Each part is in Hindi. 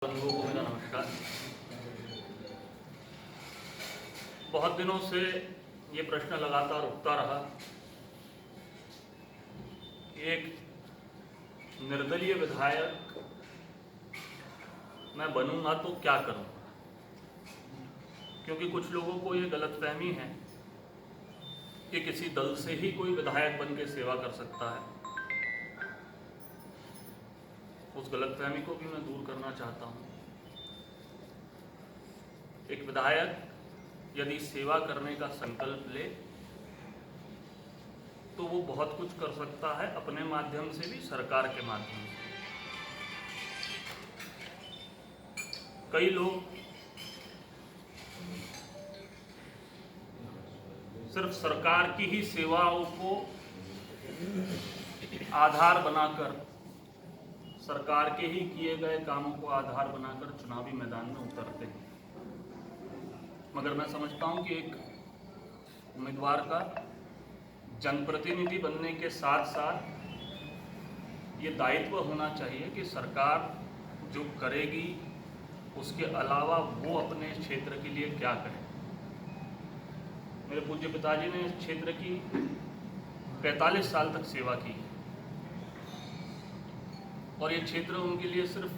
बंधुओं को मेरा नमस्कार। बहुत दिनों से ये प्रश्न लगातार उठता रहा कि एक निर्दलीय विधायक मैं बनूंगा तो क्या करूंगा, क्योंकि कुछ लोगों को ये गलतफहमी है कि किसी दल से ही कोई विधायक बन के सेवा कर सकता है। उस गलतफहमी को भी मैं दूर करना चाहता हूँ। एक विधायक यदि सेवा करने का संकल्प ले तो वो बहुत कुछ कर सकता है, अपने माध्यम से भी, सरकार के माध्यम से। कई लोग सिर्फ सरकार की ही सेवाओं को आधार बनाकर, सरकार के ही किए गए कामों को आधार बनाकर चुनावी मैदान में उतरते हैं। मगर मैं समझता हूं कि एक उम्मीदवार का जनप्रतिनिधि बनने के साथ साथ ये दायित्व होना चाहिए कि सरकार जो करेगी उसके अलावा वो अपने क्षेत्र के लिए क्या करे। मेरे पूज्य पिताजी ने इस क्षेत्र की 45 साल तक सेवा की और ये क्षेत्र उनके लिए सिर्फ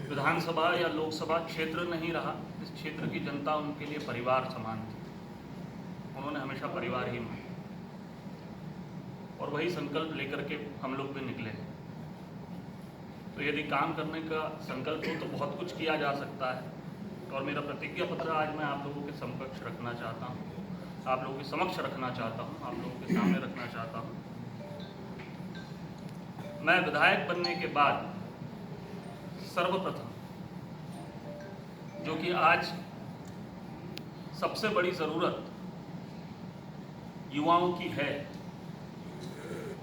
विधानसभा या लोकसभा क्षेत्र नहीं रहा। इस क्षेत्र की जनता उनके लिए परिवार समान थी। उन्होंने हमेशा परिवार ही माना और वही संकल्प लेकर के हम लोग भी निकले। तो यदि काम करने का संकल्प हो तो बहुत कुछ किया जा सकता है। और मेरा प्रतिज्ञा पत्र आज मैं आप लोगों के समक्ष रखना चाहता हूँ, आप लोगों के समक्ष रखना चाहता हूँ, आप लोगों के सामने रखना चाहता हूँ। मैं विधायक बनने के बाद सर्वप्रथम, जो कि आज सबसे बड़ी ज़रूरत युवाओं की है,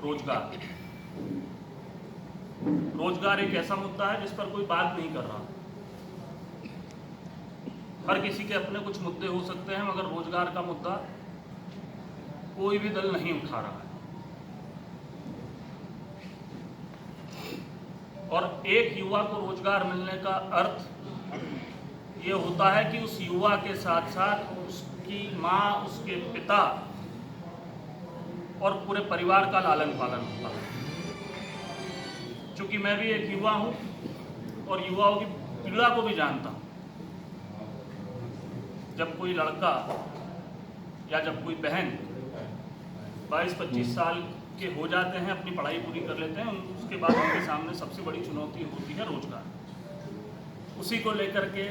रोजगार। रोजगार एक ऐसा मुद्दा है जिस पर कोई बात नहीं कर रहा। हर किसी के अपने कुछ मुद्दे हो सकते हैं, मगर रोजगार का मुद्दा कोई भी दल नहीं उठा रहा है। और एक युवा को रोजगार मिलने का अर्थ ये होता है कि उस युवा के साथ साथ उसकी माँ, उसके पिता और पूरे परिवार का लालन पालन होता है। चूंकि मैं भी एक युवा हूँ और युवाओं की पीड़ा को भी जानता हूँ। जब कोई लड़का या जब कोई बहन 22-25 साल के हो जाते हैं, अपनी पढ़ाई पूरी कर लेते हैं, उसके बाद उनके सामने सबसे बड़ी चुनौती होती है रोजगार। उसी को लेकर के,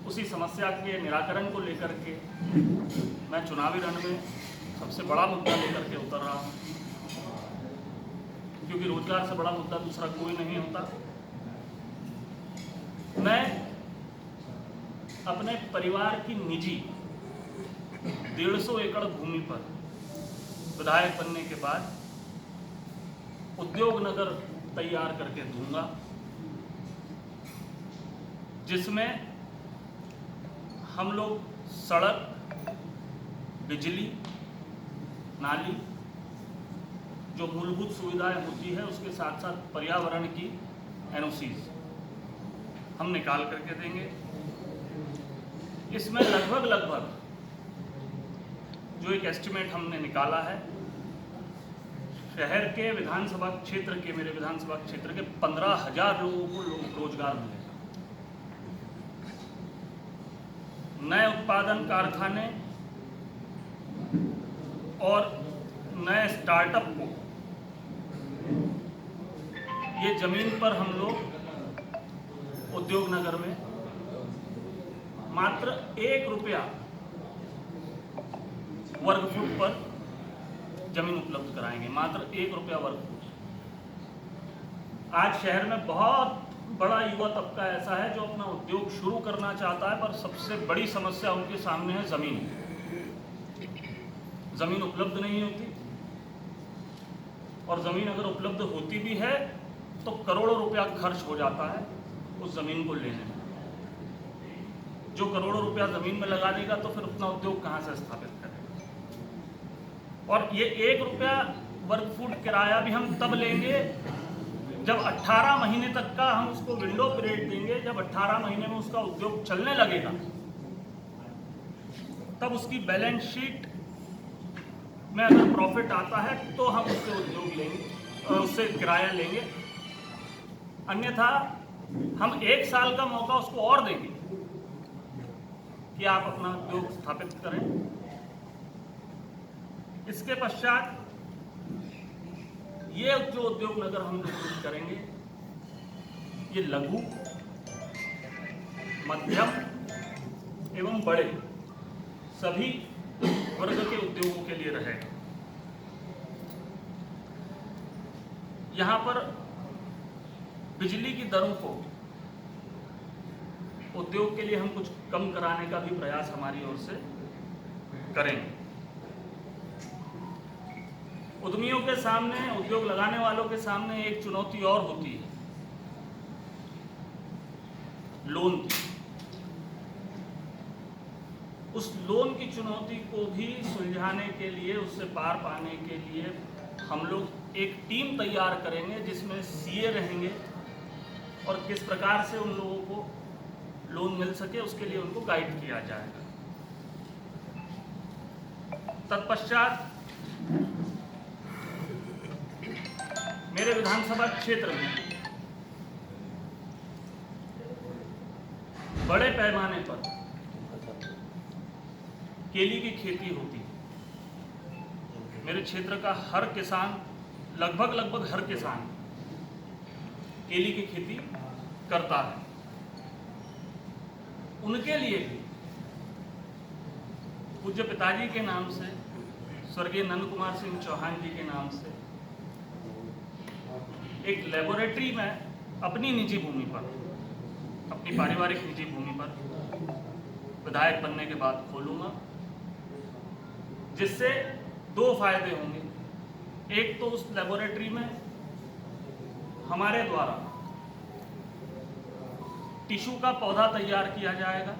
उसी समस्या के निराकरण को लेकर के मैं चुनावी रण में सबसे बड़ा मुद्दा लेकर के उतर रहा हूँ, क्योंकि रोजगार से बड़ा मुद्दा दूसरा कोई नहीं होता। मैं अपने परिवार की निजी 150 एकड़ भूमि पर विधायक बनने के बाद उद्योग नगर तैयार करके दूंगा, जिसमें हम लोग सड़क, बिजली, नाली, जो मूलभूत सुविधाएं होती है, उसके साथ साथ पर्यावरण की एनओसीज हम निकाल करके देंगे। इसमें लगभग जो एक एस्टिमेट हमने निकाला है, शहर के विधानसभा क्षेत्र के, मेरे विधानसभा क्षेत्र के 15,000 लोगों को रोजगार मिलेगा। नए उत्पादन कारखाने और नए स्टार्टअप को ये जमीन पर हम लोग उद्योग नगर में मात्र 1 रुपया वर्ग फुट पर जमीन उपलब्ध कराएंगे, मात्र 1 रुपया वर्ग फुट। आज शहर में बहुत बड़ा युवा तबका ऐसा है जो अपना उद्योग शुरू करना चाहता है, पर सबसे बड़ी समस्या उनके सामने है जमीन। जमीन उपलब्ध नहीं होती, और जमीन अगर उपलब्ध होती भी है तो करोड़ों रुपया खर्च हो जाता है उस जमीन को लेने में। जो करोड़ों रुपया जमीन में लगा देगा तो फिर अपना उद्योग कहां से स्थापित करेगा। और ये 1 रुपया वर्ग फुट किराया भी हम तब लेंगे जब 18 महीने तक का हम उसको विंडो पीरियड देंगे, जब 18 महीने में उसका उद्योग चलने लगेगा, तब उसकी बैलेंस शीट में अगर प्रॉफिट आता है तो हम उससे उद्योग लेंगे और उससे किराया लेंगे। अन्यथा हम 1 साल का मौका उसको और देंगे कि आप अपना उद्योग स्थापित करें। इसके पश्चात ये जो उद्योग नगर हम लोग करेंगे, ये लघु, मध्यम एवं बड़े सभी वर्ग के उद्योगों के लिए रहेगा। यहाँ पर बिजली की दरों को उद्योग के लिए हम कुछ कम कराने का भी प्रयास हमारी ओर से करेंगे। उद्यमियों के सामने, उद्योग लगाने वालों के सामने एक चुनौती और होती है, लोन की। उस लोन की चुनौती को भी सुलझाने के लिए, उससे पार पाने के लिए हम लोग एक टीम तैयार करेंगे जिसमें सीए रहेंगे और किस प्रकार से उन लोगों को लोन मिल सके उसके लिए उनको गाइड किया जाएगा। तत्पश्चात मेरे विधानसभा क्षेत्र में बड़े पैमाने पर केली की खेती होती है। मेरे क्षेत्र का हर किसान, लगभग हर किसान केली की खेती करता है। उनके लिए भी पूज्य पिताजी के नाम से, स्वर्गीय नंद कुमार सिंह चौहान जी के नाम से एक लेबोरेटरी में अपनी निजी भूमि पर, अपनी पारिवारिक निजी भूमि पर विधायक बनने के बाद खोलूंगा, जिससे 2 फायदे होंगे। एक तो उस लेबोरेटरी में हमारे द्वारा टिश्यू का पौधा तैयार किया जाएगा,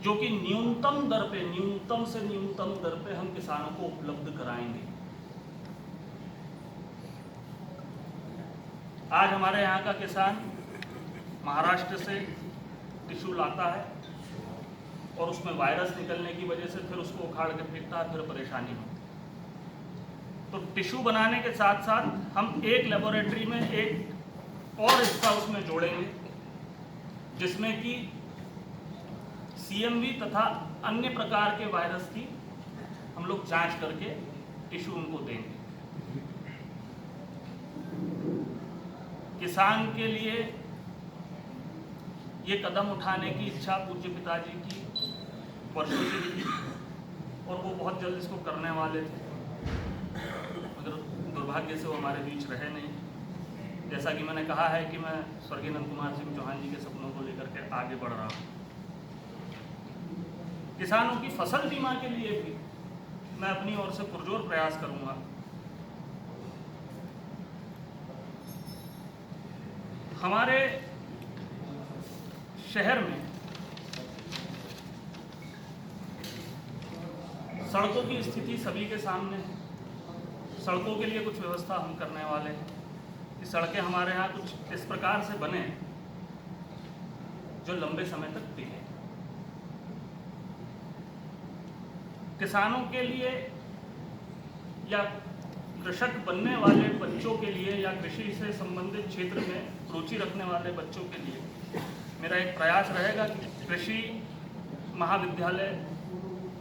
जो कि न्यूनतम दर पे, न्यूनतम से न्यूनतम दर पे हम किसानों को उपलब्ध कराएंगे। आज हमारे यहाँ का किसान महाराष्ट्र से टिश्यू लाता है और उसमें वायरस निकलने की वजह से फिर उसको उखाड़ के फेंकता है, फिर परेशानी होती है। तो टिश्यू बनाने के साथ साथ हम एक लेबोरेटरी में एक और हिस्सा उसमें जोड़ेंगे, जिसमें कि CMV तथा अन्य प्रकार के वायरस की हम लोग जांच करके टिश्यू उनको देंगे। किसान के लिए ये कदम उठाने की इच्छा पूज्य पिताजी की वर्षों से थी और वो बहुत जल्द इसको करने वाले थे, मगर दुर्भाग्य से वो हमारे बीच रहे नहीं। जैसा कि मैंने कहा है कि मैं स्वर्गीय नंद कुमार सिंह चौहान जी के सपनों को लेकर के आगे बढ़ रहा हूँ। किसानों की फसल बीमा के लिए भी मैं अपनी ओर से पुरजोर प्रयास करूंगा। हमारे शहर में सड़कों की स्थिति सभी के सामने है। सड़कों के लिए कुछ व्यवस्था हम करने वाले हैं कि सड़कें हमारे यहाँ कुछ इस प्रकार से बने जो लंबे समय तक टिके। किसानों के लिए या कृषक बनने वाले बच्चों के लिए या कृषि से संबंधित क्षेत्र में रुचि रखने वाले बच्चों के लिए मेरा एक प्रयास रहेगा कि कृषि महाविद्यालय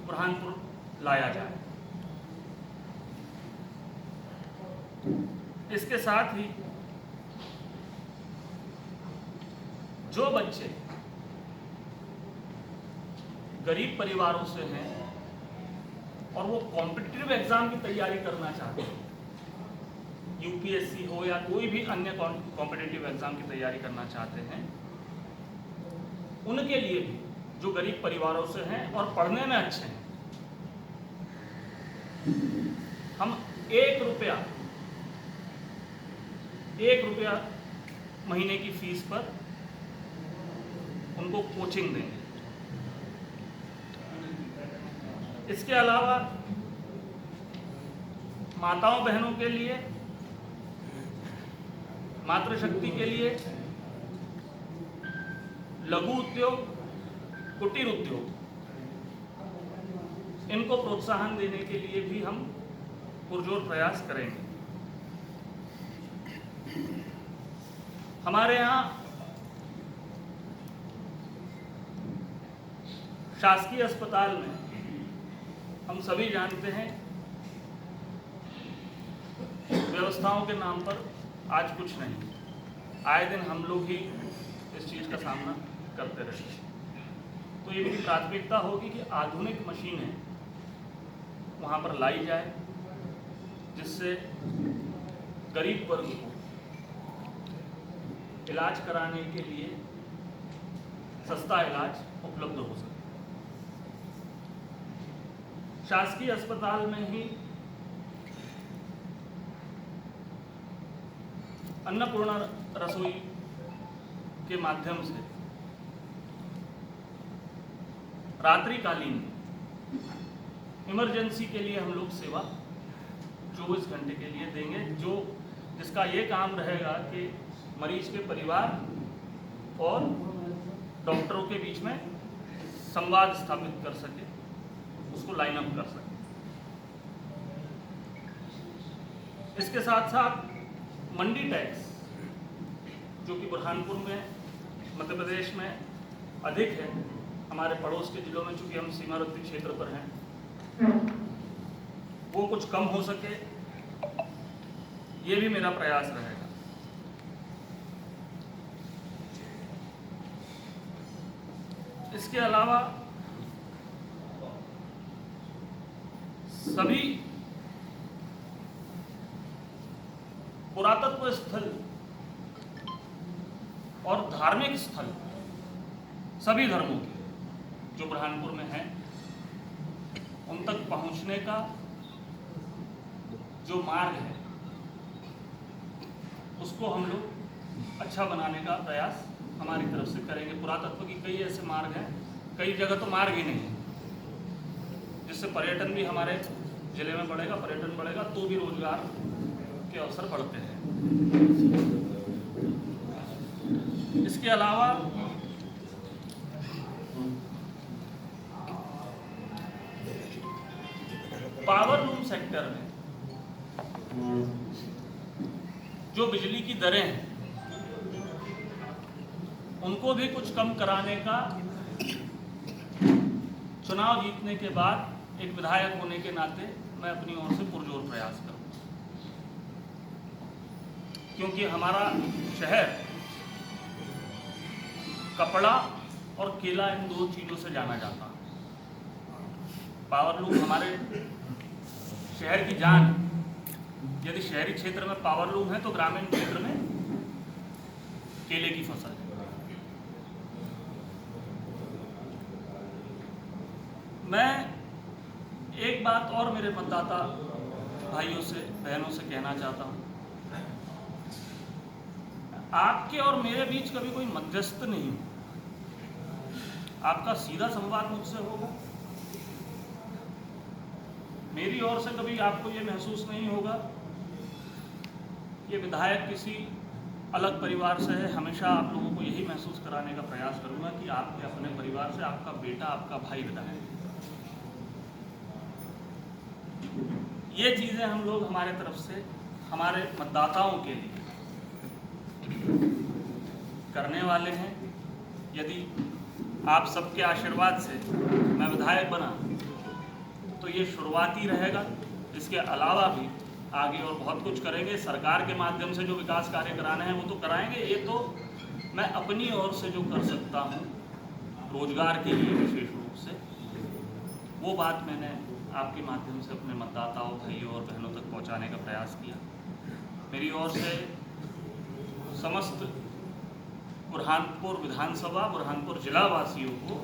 बुरहानपुर लाया जाए। इसके साथ ही जो बच्चे गरीब परिवारों से हैं और वो कॉम्पिटिटिव एग्जाम की तैयारी करना चाहते हैं, UPSC हो या कोई भी अन्य कॉम्पिटिटिव एग्जाम की तैयारी करना चाहते हैं, उनके लिए भी जो गरीब परिवारों से हैं और पढ़ने में अच्छे हैं, हम 1 रुपया महीने की फीस पर उनको कोचिंग देंगे। इसके अलावा माताओं बहनों के लिए मातृशक्ति के लिए लघु उद्योग, कुटीर उद्योग, इनको प्रोत्साहन देने के लिए भी हम पुरजोर प्रयास करेंगे। हमारे यहाँ शासकीय अस्पताल में हम सभी जानते हैं व्यवस्थाओं के नाम पर आज कुछ नहीं, आए दिन हम लोग ही इस चीज़ का सामना करते रहते हैं। तो ये मेरी प्राथमिकता होगी कि आधुनिक मशीनें वहाँ पर लाई जाए, जिससे गरीब वर्ग को इलाज कराने के लिए सस्ता इलाज उपलब्ध हो सके। शासकीय अस्पताल में ही अन्नपूर्णा रसोई के माध्यम से रात्रिकालीन इमरजेंसी के लिए हम लोग सेवा 24 घंटे के लिए देंगे, जिसका ये काम रहेगा कि मरीज के परिवार और डॉक्टरों के बीच में संवाद स्थापित कर सके, उसको लाइन अप कर सके। इसके साथ साथ मंडी टैक्स, जो कि बुरहानपुर में मध्य प्रदेश में अधिक है, हमारे पड़ोस के जिलों में चूंकि हम सीमावर्ती क्षेत्र पर हैं, वो कुछ कम हो सके, ये भी मेरा प्रयास रहेगा। इसके अलावा सभी पुरातत्व स्थल और धार्मिक स्थल सभी धर्मों के जो बुरहानपुर में हैं, उन तक पहुंचने का जो मार्ग है उसको हम लोग अच्छा बनाने का प्रयास हमारी तरफ से करेंगे। पुरातत्व की कई ऐसे मार्ग हैं, कई जगह तो मार्ग ही नहीं है, जिससे पर्यटन भी हमारे जिले में बढ़ेगा, पर्यटन बढ़ेगा तो भी रोजगार के अवसर बढ़ते हैं। इसके अलावा पावर लूम सेक्टर में जो बिजली की दरें हैं, उनको भी कुछ कम कराने का चुनाव जीतने के बाद एक विधायक होने के नाते मैं अपनी ओर से पुरजोर प्रयास करूंगा, क्योंकि हमारा शहर कपड़ा और केला इन दो चीज़ों से जाना जाता है। पावर लूम हमारे शहर की जान। यदि शहरी क्षेत्र में पावर लूम है तो ग्रामीण क्षेत्र में केले की फसल है। मैं एक बात और मेरे मतदाता भाइयों से, बहनों से कहना चाहता हूं, आपके और मेरे बीच कभी कोई मध्यस्थ नहीं, आपका सीधा संवाद मुझसे होगा। मेरी ओर से कभी आपको ये महसूस नहीं होगा ये विधायक किसी अलग परिवार से है। हमेशा आप लोगों को यही महसूस कराने का प्रयास करूंगा कि आपके अपने परिवार से आपका बेटा, आपका भाई विधायक। ये चीज़ें हम लोग हमारे तरफ से हमारे मतदाताओं के लिए करने वाले हैं। यदि आप सबके आशीर्वाद से मैं विधायक बना तो ये शुरुआती रहेगा। इसके अलावा भी आगे और बहुत कुछ करेंगे। सरकार के माध्यम से जो विकास कार्य कराने हैं वो तो कराएंगे। ये तो मैं अपनी ओर से जो कर सकता हूँ रोजगार के लिए विशेष रूप से, वो बात मैंने आपके माध्यम से अपने मतदाताओं, भाइयों और बहनों तक पहुँचाने का प्रयास किया। मेरी ओर से समस्त बुरहानपुर विधानसभा, बुरहानपुर जिला वासियों को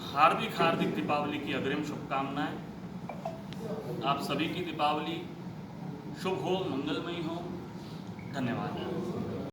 हार्दिक हार्दिक दीपावली की अग्रिम शुभकामनाएं। आप सभी की दीपावली शुभ हो, मंगलमयी हो। धन्यवाद।